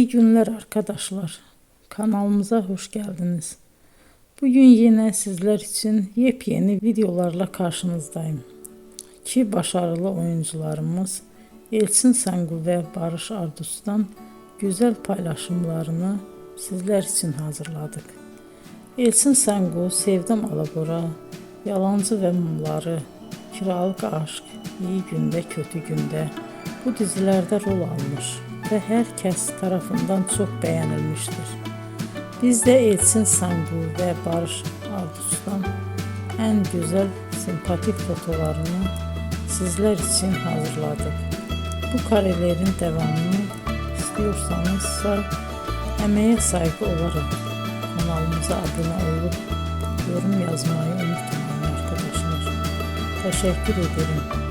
İyi günler arkadaşlar. Kanalımıza hoş geldiniz. Bugün yine sizler için yepyeni videolarla karşınızdayım. İki başarılı oyuncularımız Elçin Sangu ve Barış Ardus'tan güzel paylaşımlarını sizler için hazırladık. Elçin Sangu, Sevdim Alabora, Yalancı ve Mumları, Kiralık Aşk, İyi Günde Kötü Günde bu dizilerde rol almış ve herkes tarafından çok beğenilmiştir. Biz de Elçin Sangu ve Barış Ardus'tan en güzel sempatik fotolarını sizler için hazırladık. Bu karelerin devamını istiyorsanızsa emeğe saygı olarak kanalımıza abone olup yorum yazmayı unutmayın arkadaşlar. Teşekkür ederim.